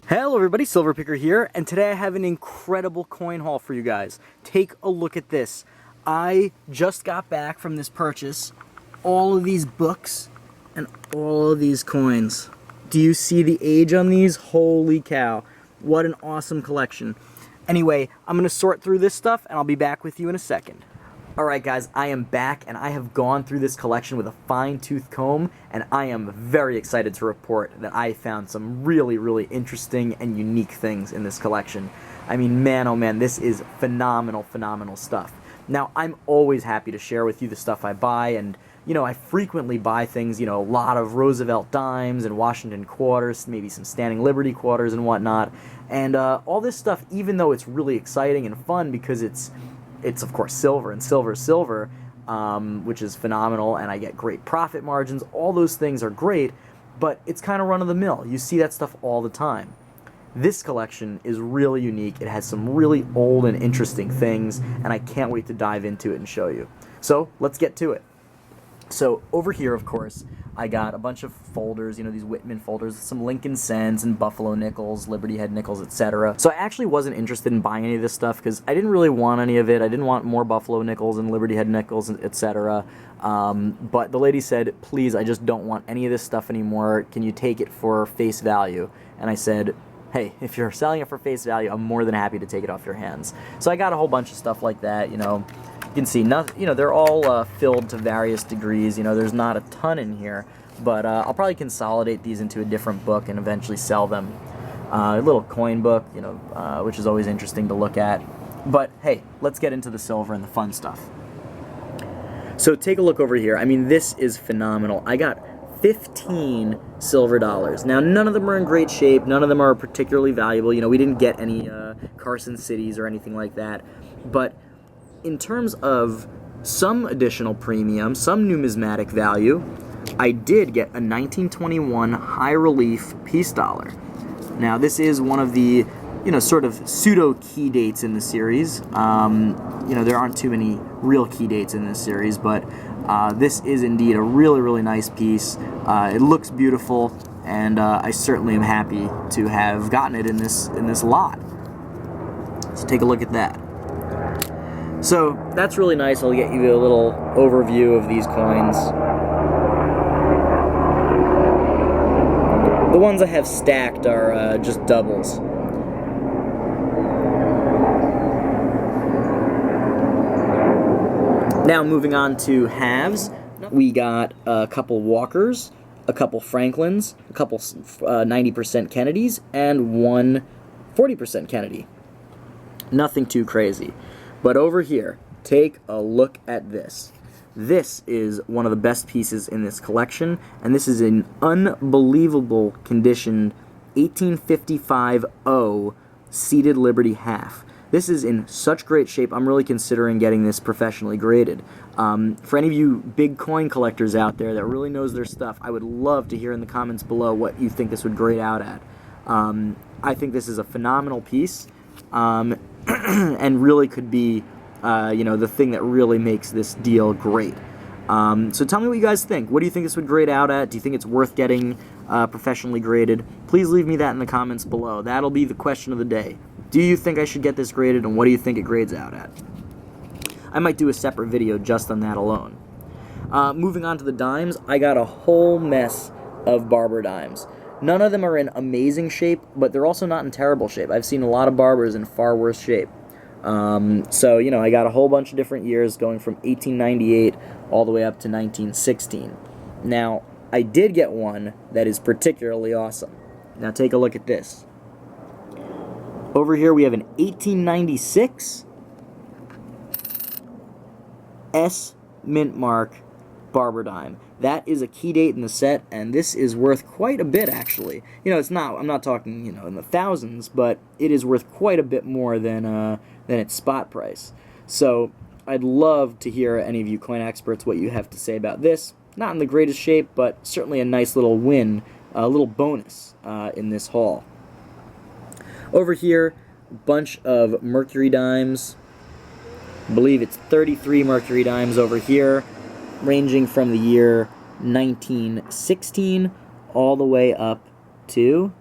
Hello everybody, SilverPicker here, and today I have an incredible coin haul for you guys. Take a look at this. I just got back from this purchase, all of these books, and all of these coins. Do you see the age on these? Holy cow, what an awesome collection. Anyway, I'm going to sort through this stuff, and I'll be back with you in a second. Alright guys, I am back, and I have gone through this collection with a fine-tooth comb, and I am very excited to report that I found some really interesting and unique things in this collection. I mean, man oh man, this is phenomenal stuff. Now, I'm always happy to share with you the stuff I buy, and, you know, I frequently buy things, you know, a lot of Roosevelt Dimes and Washington quarters, maybe some Standing Liberty quarters and whatnot, and all this stuff, even though it's really exciting and fun because it's of course silver, and silver, which is phenomenal, and I get great profit margins. All those things are great, but it's kind of run-of-the-mill. You see that stuff all the time. This collection is really unique. It has some really old and interesting things, and I can't wait to dive into it and show you. So let's get to it. So over here, of course, I got a bunch of folders, you know, these Whitman folders, some Lincoln cents and Buffalo nickels, Liberty Head nickels, etc. So I actually wasn't interested in buying any of this stuff because I didn't really want any of it. I didn't want more Buffalo nickels and Liberty Head nickels, etc. But the lady said, please, I just don't want any of this stuff anymore. Can you take it for face value? And I said, hey, if you're selling it for face value, I'm more than happy to take it off your hands. So I got a whole bunch of stuff like that, you know. You can see, you know, they're all filled to various degrees. You know, there's not a ton in here, but I'll probably consolidate these into a different book and eventually sell them. A little coin book, you know, which is always interesting to look at. But hey, let's get into the silver and the fun stuff. So take a look over here. I mean, this is phenomenal. I got 15 silver dollars. Now, none of them are in great shape. None of them are particularly valuable. You know, we didn't get any Carson Cities or anything like that. But in terms of some additional premium, some numismatic value, I did get a 1921 high relief peace dollar. Now, this is one of the, you know, sort of pseudo key dates in the series. You know, there aren't too many real key dates in this series, but this is indeed a really nice piece. It looks beautiful, and I certainly am happy to have gotten it in this lot. So take a look at that. So that's really nice. I'll get you a little overview of these coins. The ones I have stacked are just doubles. Now moving on to halves, we got a couple Walkers, a couple Franklins, a couple 90% Kennedys, and one 40% Kennedy. Nothing too crazy. But over here, take a look at this. This is one of the best pieces in this collection, and this is an unbelievable condition 1855-0 seated Liberty half. This is in such great shape, I'm really considering getting this professionally graded. For any of you big coin collectors out there that really knows their stuff, I would love to hear in the comments below what you think this would grade out at. I think this is a phenomenal piece. And really could be, you know, the thing that really makes this deal great. So tell me what you guys think. What do you think this would grade out at? Do you think it's worth getting professionally graded? Please leave me that in the comments below. That'll be the question of the day. Do you think I should get this graded, and what do you think it grades out at? I might do a separate video just on that alone. Moving on to the dimes, I got a whole mess of Barber dimes. None of them are in amazing shape, but they're also not in terrible shape. I've seen a lot of Barbers in far worse shape. So, you know, I got a whole bunch of different years going from 1898 all the way up to 1916. Now, I did get one that is particularly awesome. Now, take a look at this. Over here, we have an 1896 S Mint Mark Barber dime. That is a key date in the set, and this is worth quite a bit, actually. You know, it's not, I'm not talking, you know, in the thousands, but it is worth quite a bit more than its spot price. So, I'd love to hear any of you coin experts what you have to say about this. Not in the greatest shape, but certainly a nice little win, a little bonus in this haul. Over here, a bunch of Mercury dimes. I believe it's 33 Mercury dimes over here, ranging from the year 1916 all the way up to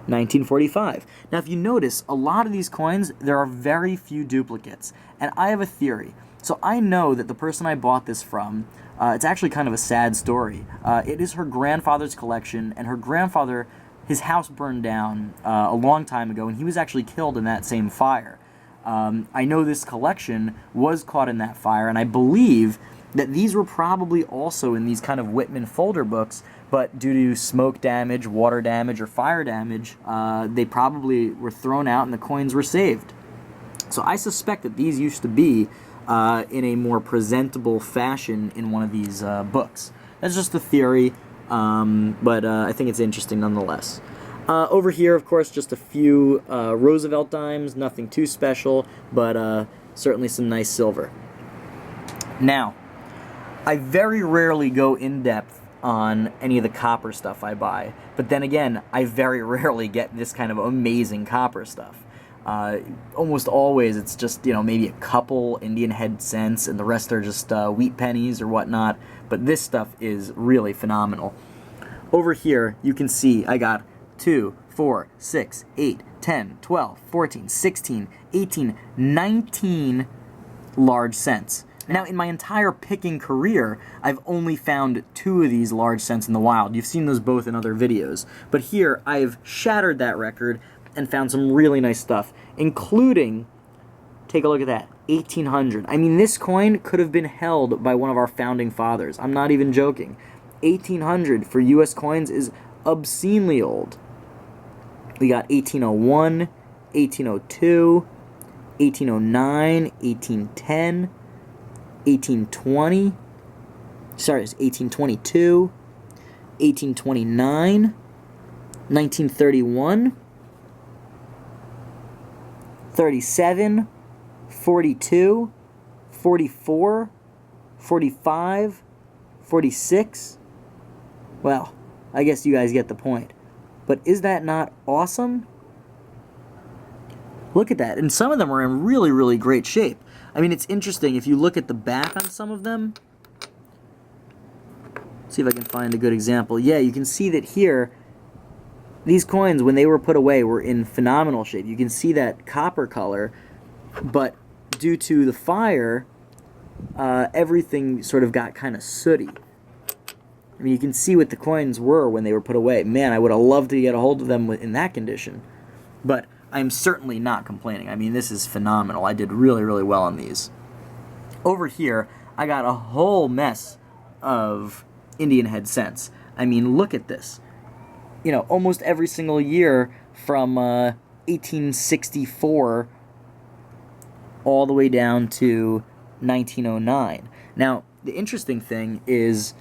1945. Now, if you notice, a lot of these coins, there are very few duplicates. And I have a theory. So I know that the person I bought this from, it's actually kind of a sad story. It is her grandfather's collection, and her grandfather, his house burned down a long time ago, and he was actually killed in that same fire. I know this collection was caught in that fire, and I believe that these were probably also in these kind of Whitman folder books, but due to smoke damage, water damage, or fire damage, they probably were thrown out and the coins were saved. So I suspect that these used to be in a more presentable fashion in one of these books. That's just a theory, but I think it's interesting nonetheless. Over here, of course, just a few Roosevelt Dimes, nothing too special, but certainly some nice silver. Now, I very rarely go in-depth on any of the copper stuff I buy, but then again, I very rarely get this kind of amazing copper stuff. Almost always it's just, maybe a couple Indian head cents and the rest are just wheat pennies or whatnot, but this stuff is really phenomenal. Over here, you can see I got 2, 4, 6, 8, 10, 12, 14, 16, 18, 19 large cents. Now, in my entire picking career, I've only found 2 of these large cents in the wild. You've seen those both in other videos. But here, I've shattered that record and found some really nice stuff, including, take a look at that, 1800. I mean, this coin could have been held by one of our founding fathers. I'm not even joking. 1800 for U.S. coins is obscenely old. We got 1801, 1802, 1809, 1810, 1820, sorry, it's 1822, 1829, 1931, 37, 42, 44, 45, 46. Well, I guess you guys get the point. But is that not awesome? Look at that. And some of them are in really, really great shape. I mean, it's interesting. If you look at the back on some of them, see if I can find a good example. Yeah, you can see that here, these coins, when they were put away, were in phenomenal shape. You can see that copper color, but due to the fire, everything sort of got kind of sooty. I mean, you can see what the coins were when they were put away. Man, I would have loved to get a hold of them in that condition. But I'm certainly not complaining. I mean, this is phenomenal. I did really, really well on these. Over here, I got a whole mess of Indian head cents. I mean, look at this. Almost every single year from 1864 all the way down to 1909. Now, the interesting thing is,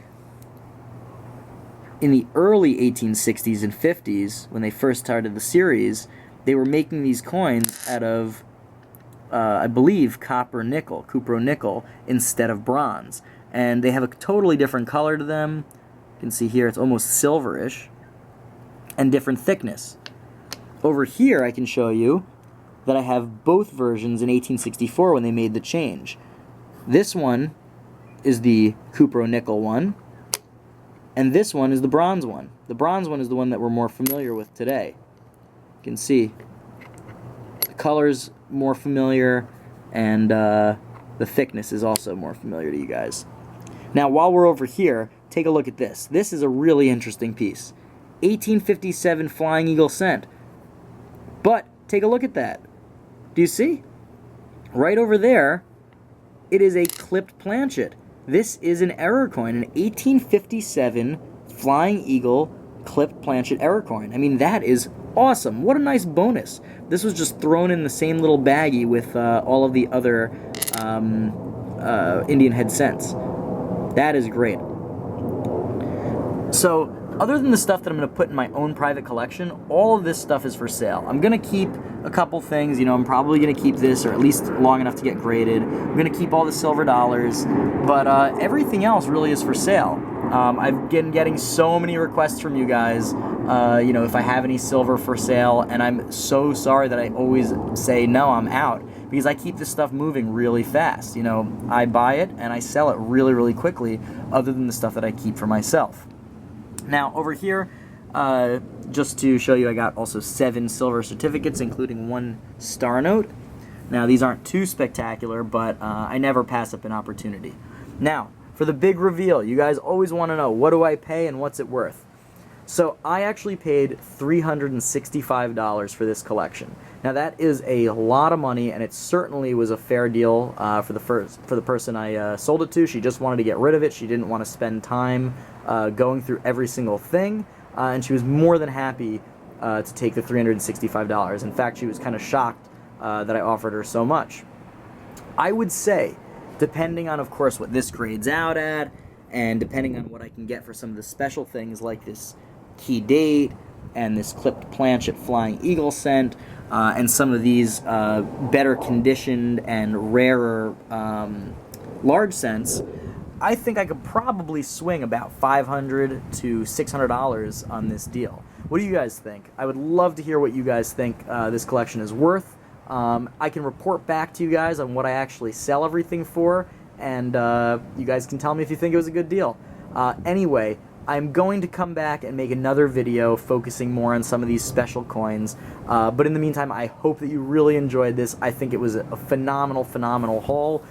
in the early 1860s and 50s, when they first started the series, they were making these coins out of, I believe, cupro nickel, instead of bronze. And they have a totally different color to them. You can see here it's almost silverish, and different thickness. Over here I can show you that I have both versions in 1864 when they made the change. This one is the cupro nickel one, and this one is the bronze one. The bronze one is the one that we're more familiar with today. You can see the color's more familiar, and the thickness is also more familiar to you guys. Now, while we're over here, take a look at this. This is a really interesting piece. 1857 Flying Eagle cent. But take a look at that. Do you see? Right over there, it is a Clipped Planchet. This is an error coin, an 1857 Flying Eagle Clipped Planchet error coin. I mean, that is awesome. What a nice bonus. This was just thrown in the same little baggie with all of the other Indian head cents. That is great. So, other than the stuff that I'm going to put in my own private collection, all of this stuff is for sale. I'm going to keep a couple things. I'm probably going to keep this, or at least long enough to get graded. I'm going to keep all the silver dollars, but everything else really is for sale. I've been getting so many requests from you guys, if I have any silver for sale, and I'm so sorry that I always say, no, I'm out, because I keep this stuff moving really fast. I buy it and I sell it really, really quickly, other than the stuff that I keep for myself. Now, over here, Just to show you, I got also 7 silver certificates, including 1 star note. Now, these aren't too spectacular, but I never pass up an opportunity. Now, for the big reveal, you guys always want to know, what do I pay and what's it worth? So I actually paid $365 for this collection. Now that is a lot of money, and it certainly was a fair deal for the person I sold it to. She just wanted to get rid of it. She didn't want to spend time going through every single thing, and she was more than happy to take the $365. In fact, she was kind of shocked that I offered her so much. I would say, depending on, of course, what this grades out at, and depending on what I can get for some of the special things like this key date and this Clipped Planchet Flying Eagle scent, and some of these better conditioned and rarer large scents, I think I could probably swing about $500 to $600 on this deal. What do you guys think? I would love to hear what you guys think this collection is worth. I can report back to you guys on what I actually sell everything for, and you guys can tell me if you think it was a good deal. Anyway, I'm going to come back and make another video focusing more on some of these special coins, but in the meantime, I hope that you really enjoyed this. I think it was a phenomenal, phenomenal haul,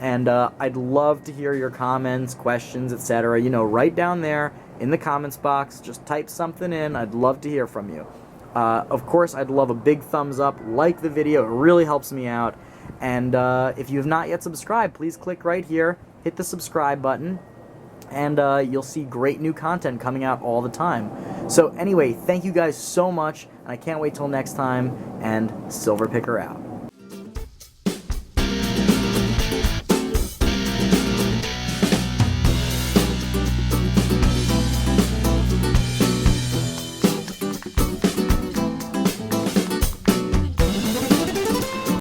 and I'd love to hear your comments, questions, etc. You know, right down there in the comments box, just type something in. I'd love to hear from you. Of course, I'd love a big thumbs up, like the video, it really helps me out, and if you have not yet subscribed, please click right here, hit the subscribe button, and you'll see great new content coming out all the time. So anyway, thank you guys so much, and I can't wait till next time, and SilverPicker out.